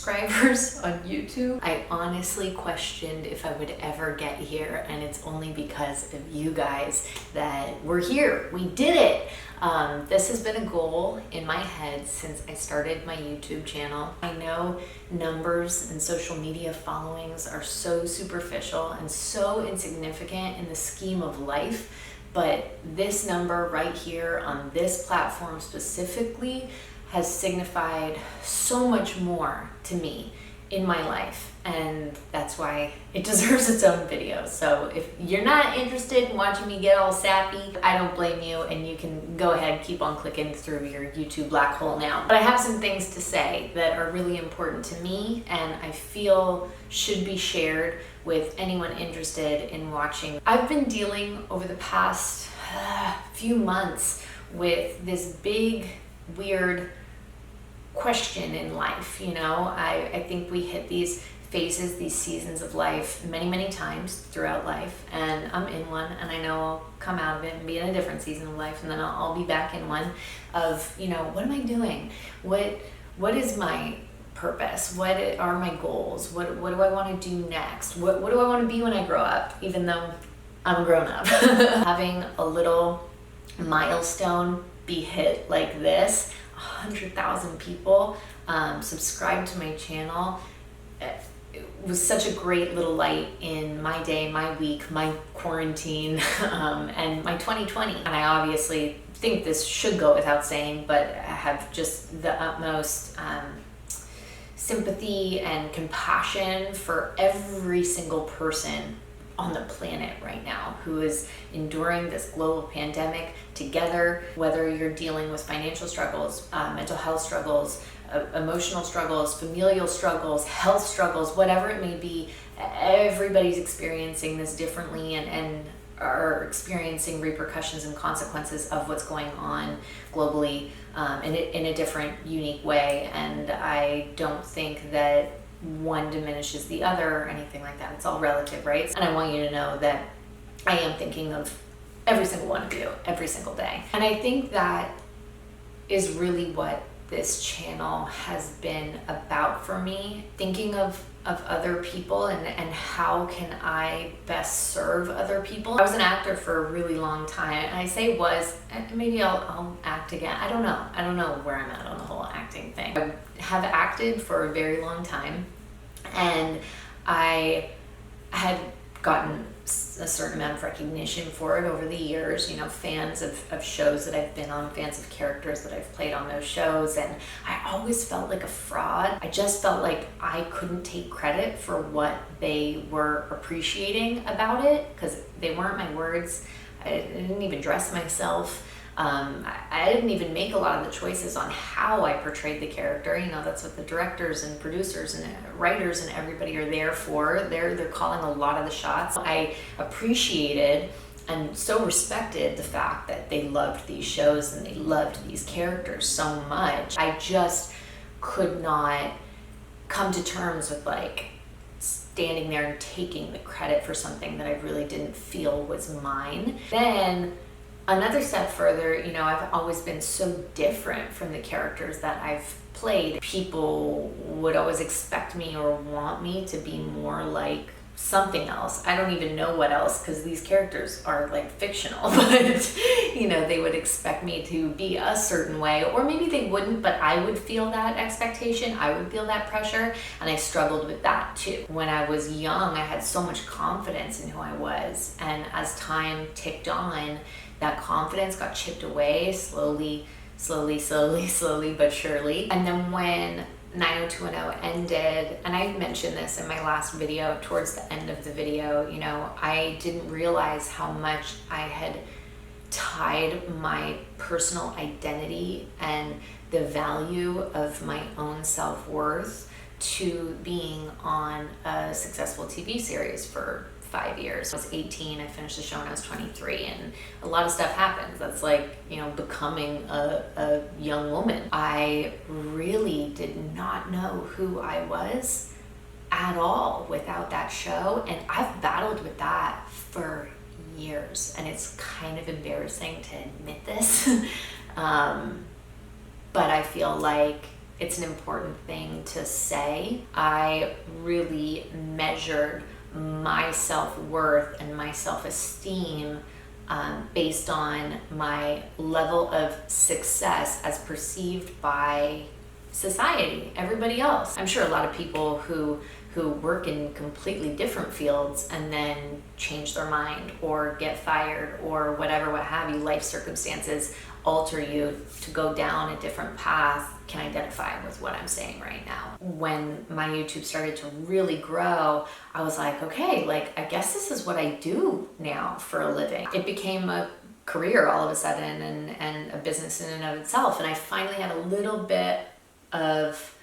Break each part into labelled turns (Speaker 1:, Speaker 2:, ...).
Speaker 1: subscribers on YouTube. I honestly questioned if I would ever get here, and it's only because of you guys that we're here. We did it. This has been a goal in my head since I started my YouTube channel. I know numbers and social media followings are so superficial and so insignificant in the scheme of life, but this number right here on this platform specifically has signified so much more to me in my life, and that's why it deserves its own video. So if you're not interested in watching me get all sappy, I don't blame you, and you can go ahead, keep on clicking through your YouTube black hole now. But I have some things to say that are really important to me and I feel should be shared with anyone interested in watching. I've been dealing over the past few months with this big, weird question in life. You know, I think we hit these phases, these seasons of life many times throughout life, and I'm in one, and I know I'll come out of it and be in a different season of life, and then I'll be back in one of, you know, what am I doing? What is my purpose? What are my goals? What do I want to do next? What do I want to be when I grow up, even though I'm a grown up? Having a little milestone be hit like this, 100,000 people subscribed to my channel. It was such a great little light in my day, my week, my quarantine, and my 2020. And I obviously think this should go without saying, but I have just the utmost sympathy and compassion for every single person on the planet right now who is enduring this global pandemic together, whether you're dealing with financial struggles, mental health struggles, emotional struggles, familial struggles, health struggles, whatever it may be. Everybody's experiencing this differently and are experiencing repercussions and consequences of what's going on globally in a different, unique way. And I don't think that one diminishes the other or anything like that. It's all relative, right? And I want you to know that I am thinking of every single one of you every single day. And I think that is really what this channel has been about for me, thinking of other people and how can I best serve other people. I was an actor for a really long time, and I say was, and maybe I'll act again. I don't know where I'm at on the whole acting thing. I have acted for a very long time, and I had gotten a certain amount of recognition for it over the years, you know, fans of shows that I've been on, fans of characters that I've played on those shows, and I always felt like a fraud. I just felt like I couldn't take credit for what they were appreciating about it, because they weren't my words. I didn't even dress myself. I didn't even make a lot of the choices on how I portrayed the character. You know, that's what the directors and producers and writers and everybody are there for. They're calling a lot of the shots. I appreciated and so respected the fact that they loved these shows and they loved these characters so much. I just could not come to terms with like standing there and taking the credit for something that I really didn't feel was mine. Then another step further, you know, I've always been so different from the characters that I've played. People would always expect me or want me to be more like something else. I don't even know what else, because these characters are like fictional, but you know, they would expect me to be a certain way, or maybe they wouldn't, but I would feel that expectation. I would feel that pressure, and I struggled with that too. When I was young, I had so much confidence in who I was, and as time ticked on, that confidence got chipped away slowly but surely. And then when 90210 ended, and I mentioned this in my last video, towards the end of the video, you know, I didn't realize how much I had tied my personal identity and the value of my own self-worth to being on a successful TV series for 5 years. I was 18, I finished the show when I was 23, and a lot of stuff happens. That's like, you know, becoming a young woman. I really did not know who I was at all without that show, and I've battled with that for years, and it's kind of embarrassing to admit this, but I feel like it's an important thing to say. I really measured my self-worth and my self-esteem based on my level of success as perceived by society, everybody else. I'm sure a lot of people who work in completely different fields and then change their mind or get fired or whatever, what have you, life circumstances alter you to go down a different path, can identify with what I'm saying right now. When my YouTube started to really grow, I was like, okay, like, I guess this is what I do now for a living. It became a career all of a sudden and a business in and of itself. And I finally had a little bit of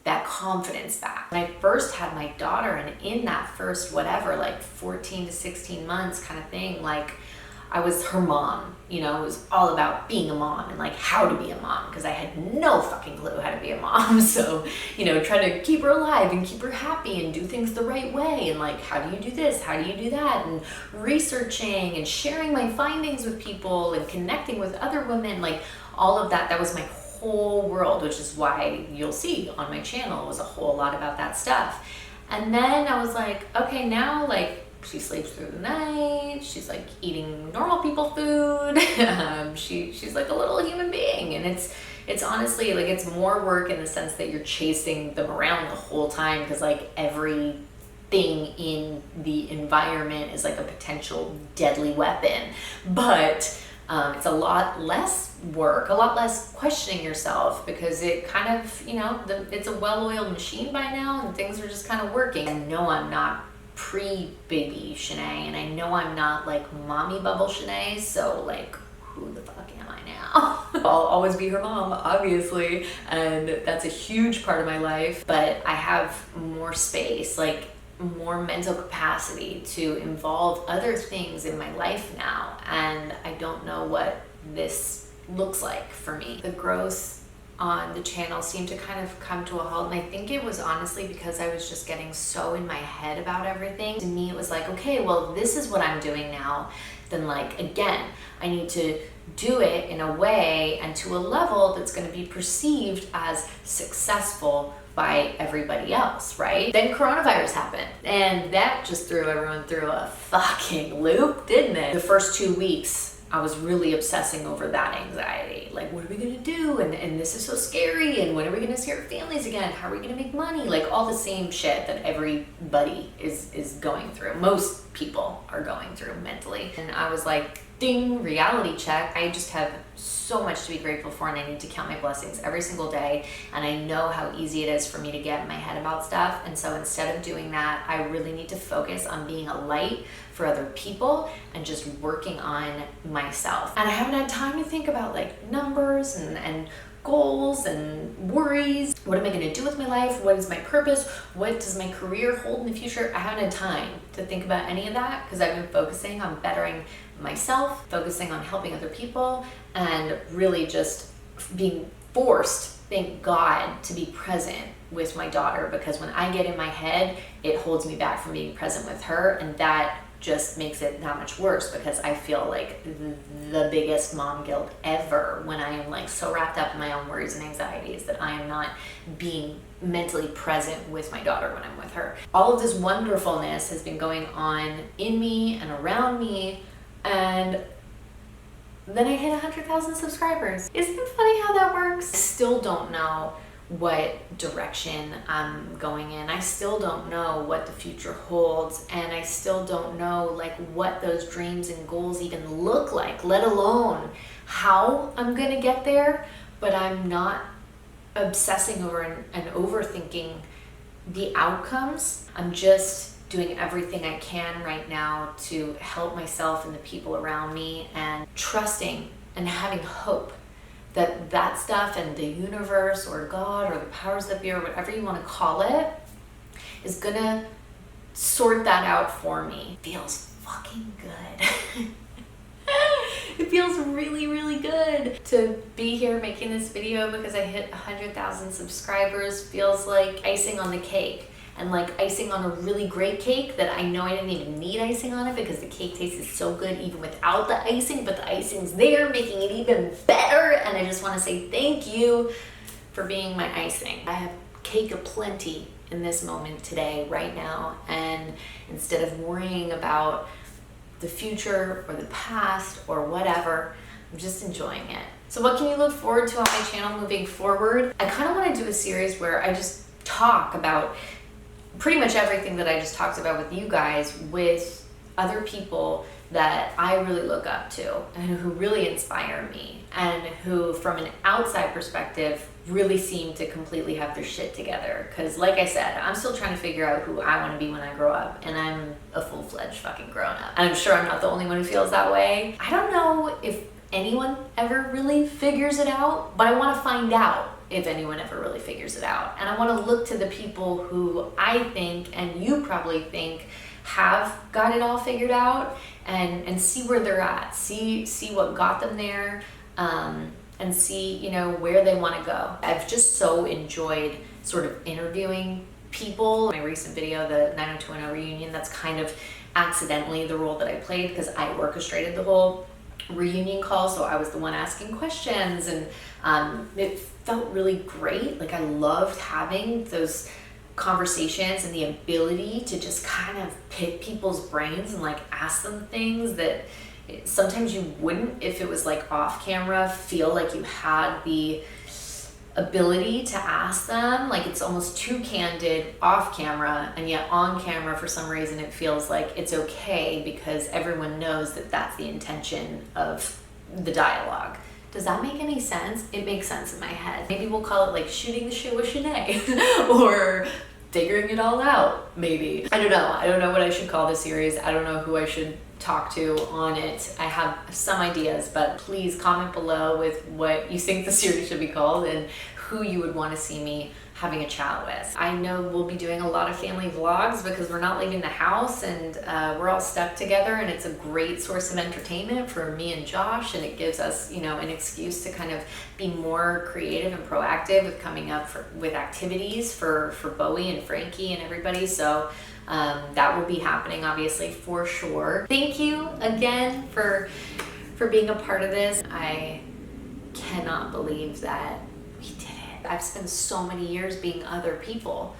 Speaker 1: that confidence back. When I first had my daughter, and in that first whatever, like 14 to 16 months kind of thing, like I was her mom, you know, it was all about being a mom and like how to be a mom, because I had no fucking clue how to be a mom. So, you know, trying to keep her alive and keep her happy and do things the right way. And like, how do you do this? How do you do that? And researching and sharing my findings with people and connecting with other women, like all of that, that was my whole world, which is why you'll see on my channel was a whole lot about that stuff. And then I was like, okay, now like she sleeps through the night, she's like eating normal people food, she's like a little human being. And it's honestly like, it's more work in the sense that you're chasing them around the whole time, because like everything in the environment is like a potential deadly weapon. But it's a lot less work, a lot less questioning yourself, because it kind of, you know, it's a well-oiled machine by now and things are just kind of working. I know I'm not pre-baby Shenae, and I know I'm not like mommy bubble Shenae, so like who the fuck am I now? I'll always be her mom, obviously, and that's a huge part of my life, but I have more space, like more mental capacity to involve other things in my life now, and I don't know what this looks like for me. The growth on the channel seemed to kind of come to a halt, and I think it was honestly because I was just getting so in my head about everything. To me, it was like, okay, well, this is what I'm doing now, then like, again, I need to do it in a way and to a level that's going to be perceived as successful by everybody else, right? Then coronavirus happened, and that just threw everyone through a fucking loop, didn't it? The first 2 weeks, I was really obsessing over that anxiety. Like, what are we gonna do? And this is so scary, and when are we gonna see our families again? How are we gonna make money? Like all the same shit that everybody is going through. Most people are going through mentally. And I was like, ding, reality check. I just have so much to be grateful for, and I need to count my blessings every single day. And I know how easy it is for me to get in my head about stuff. And so instead of doing that, I really need to focus on being a light for other people and just working on myself. And I haven't had time to think about like numbers and goals and worries. What am I going to do with my life? What is my purpose? What does my career hold in the future? I haven't had time to think about any of that, because I've been focusing on bettering myself, focusing on helping other people, and really just being forced, thank God, to be present with my daughter, because when I get in my head, it holds me back from being present with her, and that just makes it that much worse, because I feel like the biggest mom guilt ever when I am like so wrapped up in my own worries and anxieties that I am not being mentally present with my daughter when I'm with her. All of this wonderfulness has been going on in me and around me, and then I hit 100,000 subscribers. Isn't it funny how that works? I still don't know what direction I'm going in. I still don't know what the future holds, and I still don't know like what those dreams and goals even look like, let alone how I'm gonna get there. But I'm not obsessing over and overthinking the outcomes. I'm just doing everything I can right now to help myself and the people around me, and trusting and having hope that that stuff and the universe or God or the powers that be or whatever you want to call it is gonna sort that out for me. It feels fucking good. It feels really, really good to be here making this video, because I hit 100,000 subscribers. Feels like icing on the cake. And like icing on a really great cake that I know I didn't even need icing on it, because the cake tasted so good even without the icing, but the icing's there making it even better. And I just want to say thank you for being my icing. I have cake aplenty in this moment today, right now, and instead of worrying about the future or the past or whatever, I'm just enjoying it. So what can you look forward to on my channel moving forward? I kind of want to do a series where I just talk about pretty much everything that I just talked about with you guys, with other people that I really look up to and who really inspire me, and who from an outside perspective really seem to completely have their shit together. Because like I said, I'm still trying to figure out who I want to be when I grow up, and I'm a full-fledged fucking grown-up. And I'm sure I'm not the only one who feels that way. I don't know if anyone ever really figures it out, but I want to find out if anyone ever really figures it out. And I want to look to the people who I think, and you probably think, have got it all figured out, and see where they're at, see what got them there, and see, you know, where they want to go. I've just so enjoyed sort of interviewing people. My recent video, the 90210 reunion, that's kind of accidentally the role that I played, because I orchestrated the whole reunion call, so I was the one asking questions, and it felt really great. Like, I loved having those conversations and the ability to just kind of pick people's brains and like ask them things that sometimes you wouldn't, if it was like off camera, feel like you had the ability to ask them. Like, it's almost too candid off camera, and yet on camera for some reason it feels like it's okay, because everyone knows that that's the intention of the dialogue. Does that make any sense? It makes sense in my head. Maybe we'll call it like shooting the shit with Shenae or figuring it all out, maybe. I don't know. I don't know what I should call this series. I don't know who I should talk to on it. I have some ideas, but please comment below with what you think the series should be called and who you would want to see me having a chat with. I know we'll be doing a lot of family vlogs because we're not leaving the house, and we're all stuck together, and it's a great source of entertainment for me and Josh, and it gives us, you know, an excuse to kind of be more creative and proactive with coming up with activities for Bowie and Frankie and everybody. So that will be happening, obviously, for sure. Thank you again for being a part of this. I cannot believe that we did it. I've spent so many years being other people,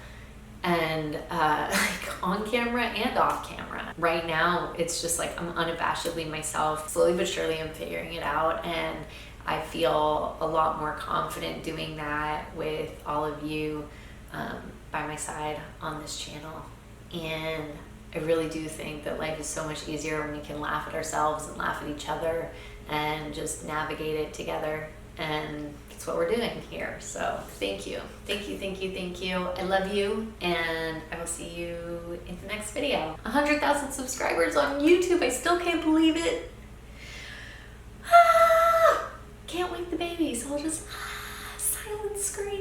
Speaker 1: and like on camera and off camera. Right now, it's just like I'm unabashedly myself. Slowly but surely, I'm figuring it out, and I feel a lot more confident doing that with all of you by my side on this channel. And I really do think that life is so much easier when we can laugh at ourselves and laugh at each other and just navigate it together. And it's what we're doing here. So thank you. Thank you, thank you, thank you. I love you, and I will see you in the next video. 100,000 subscribers on YouTube. I still can't believe it. Can't wake the baby, so I'll just silent scream.